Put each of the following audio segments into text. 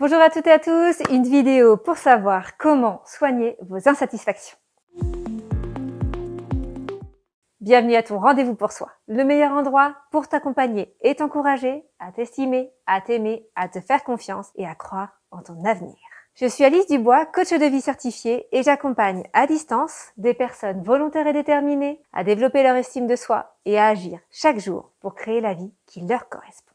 Bonjour à toutes et à tous, une vidéo pour savoir comment soigner vos insatisfactions. Bienvenue à ton rendez-vous pour soi, le meilleur endroit pour t'accompagner et t'encourager à t'estimer, à t'aimer, à te faire confiance et à croire en ton avenir. Je suis Alice Dubois, coach de vie certifiée et j'accompagne à distance des personnes volontaires et déterminées à développer leur estime de soi et à agir chaque jour pour créer la vie qui leur correspond.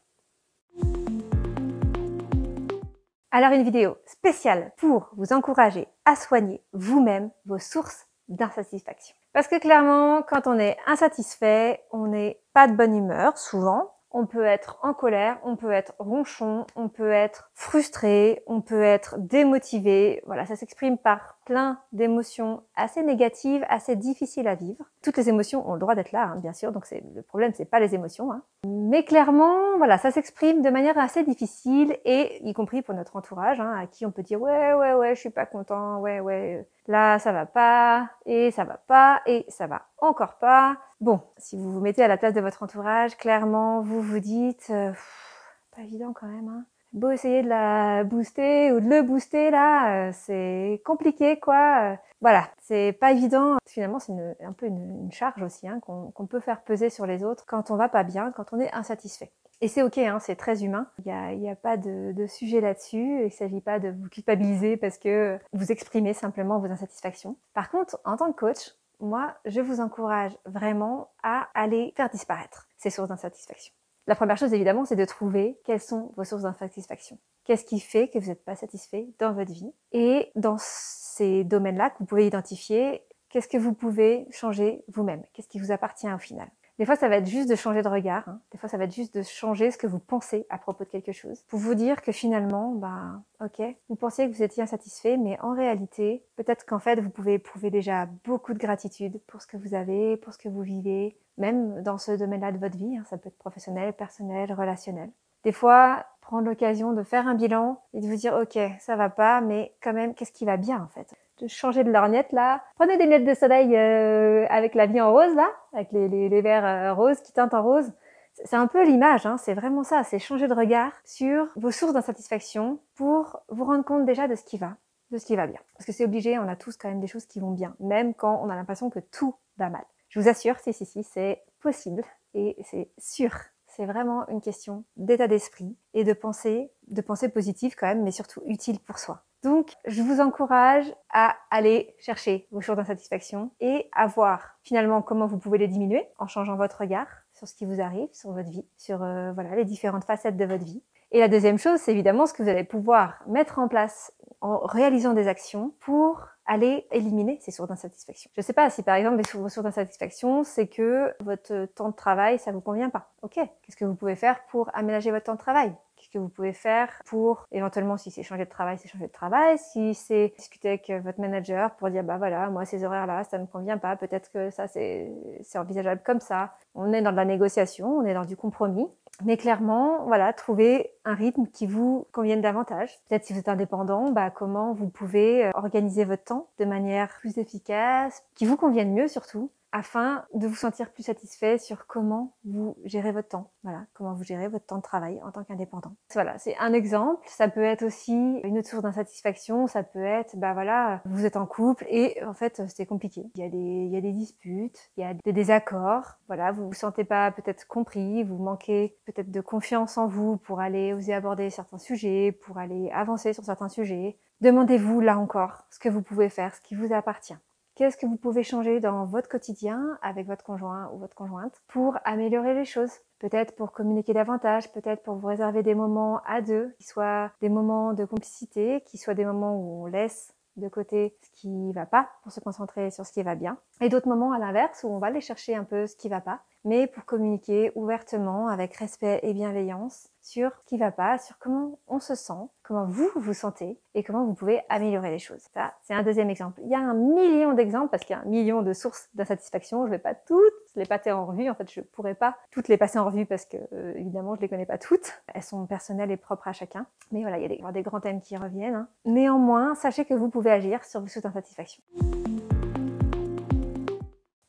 Alors une vidéo spéciale pour vous encourager à soigner vous-même vos sources d'insatisfaction. Parce que clairement, quand on est insatisfait, on n'est pas de bonne humeur, souvent. On peut être en colère, on peut être ronchon, on peut être frustré, on peut être démotivé. Voilà, ça s'exprime par plein d'émotions assez négatives, assez difficiles à vivre. Toutes les émotions ont le droit d'être là, hein, bien sûr, donc le problème, c'est pas les émotions. Hein. Mais clairement, voilà, ça s'exprime de manière assez difficile, et y compris pour notre entourage, hein, à qui on peut dire « ouais, je suis pas content, ouais, là, ça va pas, et ça va pas, et ça va encore pas. » Bon, si vous vous mettez à la place de votre entourage, clairement, vous vous dites pas évident quand même, hein. Beau essayer de la booster ou de le booster, là, c'est compliqué, quoi. Voilà, c'est pas évident. Finalement, c'est un peu une charge aussi, hein, qu'on peut faire peser sur les autres quand on va pas bien, quand on est insatisfait. Et c'est ok, hein, c'est très humain. Il y a pas de sujet là-dessus. Il s'agit pas de vous culpabiliser parce que vous exprimez simplement vos insatisfactions. Par contre, en tant que coach, moi, je vous encourage vraiment à aller faire disparaître ces sources d'insatisfaction. La première chose, évidemment, c'est de trouver quelles sont vos sources d'insatisfaction. Qu'est-ce qui fait que vous n'êtes pas satisfait dans votre vie? Et dans ces domaines-là que vous pouvez identifier, qu'est-ce que vous pouvez changer vous-même? Qu'est-ce qui vous appartient au final? Des fois, ça va être juste de changer de regard. Hein. Des fois, ça va être juste de changer ce que vous pensez à propos de quelque chose. Pour vous dire que finalement, ok, vous pensiez que vous étiez insatisfait, mais en réalité, peut-être qu'en fait, vous pouvez éprouver déjà beaucoup de gratitude pour ce que vous avez, pour ce que vous vivez, même dans ce domaine-là de votre vie. Hein. Ça peut être professionnel, personnel, relationnel. Des fois, prendre l'occasion de faire un bilan et de vous dire, ok, ça va pas, mais quand même, qu'est-ce qui va bien en fait? De changer de lorgnette là. Prenez des lunettes de soleil avec la vie en rose là, avec les verres roses qui teintent en rose. C'est un peu l'image, hein, c'est vraiment ça, c'est changer de regard sur vos sources d'insatisfaction pour vous rendre compte déjà de ce qui va bien. Parce que c'est obligé, on a tous quand même des choses qui vont bien, même quand on a l'impression que tout va mal. Je vous assure, si, c'est possible et c'est sûr. C'est vraiment une question d'état d'esprit et de pensée positive quand même, mais surtout utile pour soi. Donc, je vous encourage à aller chercher vos sources d'insatisfaction et à voir finalement comment vous pouvez les diminuer en changeant votre regard sur ce qui vous arrive, sur votre vie, sur les différentes facettes de votre vie. Et la deuxième chose, c'est évidemment ce que vous allez pouvoir mettre en place en réalisant des actions pour aller éliminer ces sources d'insatisfaction. Je ne sais pas si par exemple vos sources d'insatisfaction, c'est que votre temps de travail, ça vous convient pas. Ok, qu'est-ce que vous pouvez faire pour aménager votre temps de travail? Qu'est-ce que vous pouvez faire pour, éventuellement, si c'est changer de travail, c'est changer de travail. Si c'est discuter avec votre manager pour dire, voilà, moi, ces horaires-là, ça me convient pas. Peut-être que ça, c'est envisageable comme ça. On est dans de la négociation, on est dans du compromis. Mais clairement, voilà, trouver un rythme qui vous convienne davantage. Peut-être si vous êtes indépendant, comment vous pouvez organiser votre temps de manière plus efficace, qui vous convienne mieux surtout, afin de vous sentir plus satisfait sur comment vous gérez votre temps. Voilà, comment vous gérez votre temps de travail en tant qu'indépendant. Voilà, c'est un exemple. Ça peut être aussi une autre source d'insatisfaction. Ça peut être, vous êtes en couple et en fait, c'est compliqué. Il y a des disputes, il y a des désaccords. Voilà, vous vous sentez pas peut-être compris, vous manquez peut-être de confiance en vous pour aller oser aborder certains sujets, pour aller avancer sur certains sujets. Demandez-vous là encore ce que vous pouvez faire, ce qui vous appartient. Qu'est-ce que vous pouvez changer dans votre quotidien avec votre conjoint ou votre conjointe pour améliorer les choses? Peut-être pour communiquer davantage, peut-être pour vous réserver des moments à deux, qui soient des moments de complicité, qui soient des moments où on laisse de côté ce qui va pas pour se concentrer sur ce qui va bien. Et d'autres moments à l'inverse où on va aller chercher un peu ce qui va pas, mais pour communiquer ouvertement avec respect et bienveillance sur ce qui va pas, sur comment on se sent, comment vous vous sentez et comment vous pouvez améliorer les choses. Ça, c'est un deuxième exemple. Il y a un million d'exemples parce qu'il y a un million de sources d'insatisfaction. Je vais pas toutes les passer en revue. En fait, je pourrais pas toutes les passer en revue parce que, évidemment, je les connais pas toutes. Elles sont personnelles et propres à chacun. Mais voilà, il y a des grands thèmes qui reviennent. Hein. Néanmoins, sachez que vous pouvez agir sur vos sources d'insatisfaction.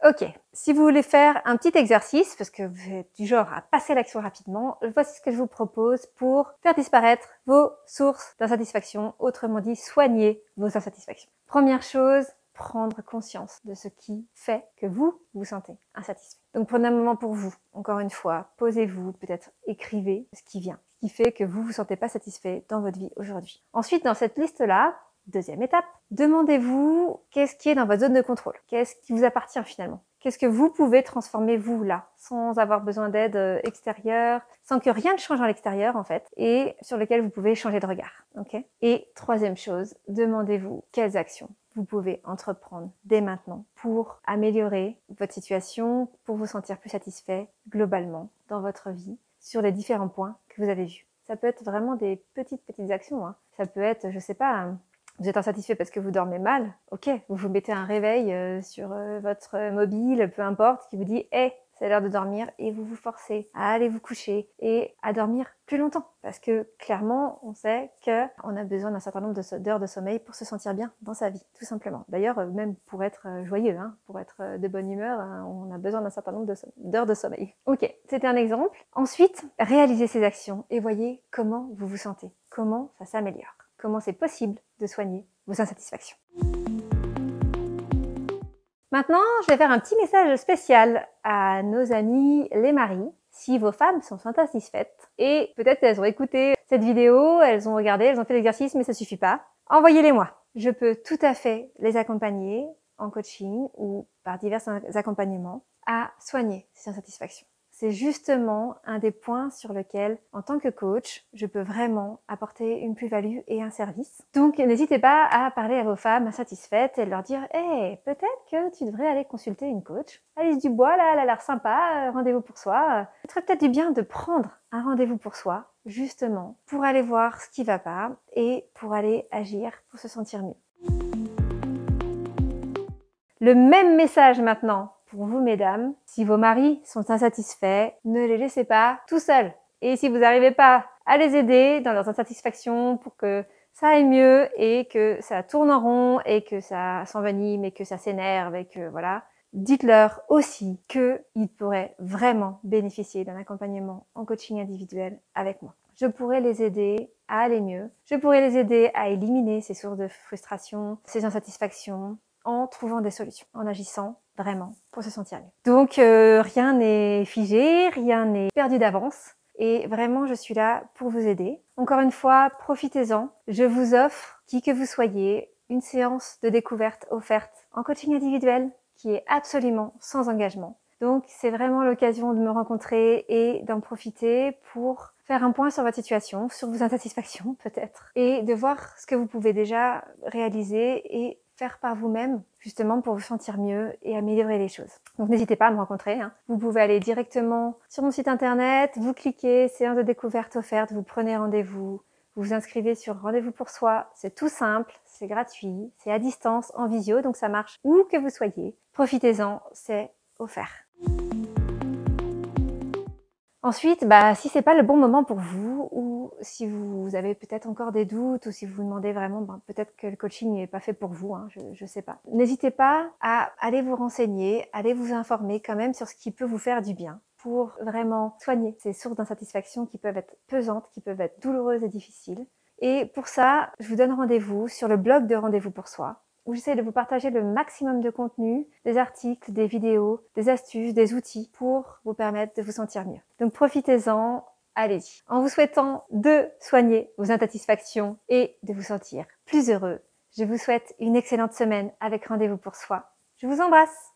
Ok, si vous voulez faire un petit exercice, parce que vous êtes du genre à passer l'action rapidement, voici ce que je vous propose pour faire disparaître vos sources d'insatisfaction, autrement dit, soigner vos insatisfactions. Première chose, prendre conscience de ce qui fait que vous vous sentez insatisfait. Donc prenez un moment pour vous, encore une fois, posez-vous, peut-être écrivez ce qui vient, ce qui fait que vous vous sentez pas satisfait dans votre vie aujourd'hui. Ensuite, dans cette liste-là, deuxième étape, demandez-vous qu'est-ce qui est dans votre zone de contrôle, qu'est-ce qui vous appartient finalement. Qu'est-ce que vous pouvez transformer vous là, sans avoir besoin d'aide extérieure, sans que rien ne change à l'extérieur en fait, et sur lequel vous pouvez changer de regard. Ok ? Et troisième chose, demandez-vous quelles actions vous pouvez entreprendre dès maintenant pour améliorer votre situation, pour vous sentir plus satisfait globalement dans votre vie sur les différents points que vous avez vus. Ça peut être vraiment des petites actions. Hein. Ça peut être, je sais pas, vous êtes insatisfait parce que vous dormez mal. Ok, vous vous mettez un réveil sur votre mobile, peu importe, qui vous dit « Hey, c'est l'heure de dormir » et vous vous forcez à aller vous coucher et à dormir plus longtemps. Parce que clairement, on sait qu'on a besoin d'un certain nombre d'heures de sommeil pour se sentir bien dans sa vie, tout simplement. D'ailleurs, même pour être joyeux, hein, pour être de bonne humeur, hein, on a besoin d'un certain nombre d'heures de sommeil. Ok, c'était un exemple. Ensuite, réalisez ces actions et voyez comment vous vous sentez, comment ça s'améliore, comment c'est possible de soigner vos insatisfactions. Maintenant, je vais faire un petit message spécial à nos amis les maris. Si vos femmes sont insatisfaites et peut-être qu'elles ont écouté cette vidéo, elles ont regardé, elles ont fait l'exercice, mais ça suffit pas, envoyez-les moi. Je peux tout à fait les accompagner en coaching ou par divers accompagnements à soigner ces insatisfactions. C'est justement un des points sur lequel, en tant que coach, je peux vraiment apporter une plus-value et un service. Donc, n'hésitez pas à parler à vos femmes insatisfaites et leur dire « Hey, peut-être que tu devrais aller consulter une coach. Alice Dubois, là, elle a l'air sympa, rendez-vous pour soi. Ça ferait peut-être du bien de prendre un rendez-vous pour soi, justement, pour aller voir ce qui va pas et pour aller agir pour se sentir mieux. » Le même message maintenant pour vous, mesdames. Si vos maris sont insatisfaits, ne les laissez pas tout seuls. Et si vous n'arrivez pas à les aider dans leurs insatisfactions pour que ça aille mieux et que ça tourne en rond et que ça s'envenime et que ça s'énerve et que voilà, dites-leur aussi qu'ils pourraient vraiment bénéficier d'un accompagnement en coaching individuel avec moi. Je pourrais les aider à aller mieux. Je pourrais les aider à éliminer ces sources de frustration, ces insatisfactions, en trouvant des solutions, en agissant vraiment pour se sentir mieux. Donc rien n'est figé, rien n'est perdu d'avance et vraiment je suis là pour vous aider. Encore une fois, profitez-en. Je vous offre, qui que vous soyez, une séance de découverte offerte en coaching individuel qui est absolument sans engagement. Donc c'est vraiment l'occasion de me rencontrer et d'en profiter pour faire un point sur votre situation, sur vos insatisfactions peut-être, et de voir ce que vous pouvez déjà réaliser et faire par vous-même, justement pour vous sentir mieux et améliorer les choses. Donc n'hésitez pas à me rencontrer. Hein. Vous pouvez aller directement sur mon site internet, vous cliquez, séance de découverte offerte, vous prenez rendez-vous, vous vous inscrivez sur rendez-vous pour soi. C'est tout simple, c'est gratuit, c'est à distance, en visio, donc ça marche où que vous soyez. Profitez-en, c'est offert. Ensuite, si c'est pas le bon moment pour vous, ou si vous avez peut-être encore des doutes, ou si vous vous demandez vraiment, peut-être que le coaching n'est pas fait pour vous, hein, je sais pas. N'hésitez pas à aller vous renseigner, aller vous informer quand même sur ce qui peut vous faire du bien, pour vraiment soigner ces sources d'insatisfaction qui peuvent être pesantes, qui peuvent être douloureuses et difficiles. Et pour ça, je vous donne rendez-vous sur le blog de Rendez-vous pour soi, où j'essaie de vous partager le maximum de contenu, des articles, des vidéos, des astuces, des outils pour vous permettre de vous sentir mieux. Donc profitez-en, allez-y. En vous souhaitant de soigner vos insatisfactions et de vous sentir plus heureux, je vous souhaite une excellente semaine avec Rendez-vous pour soi. Je vous embrasse!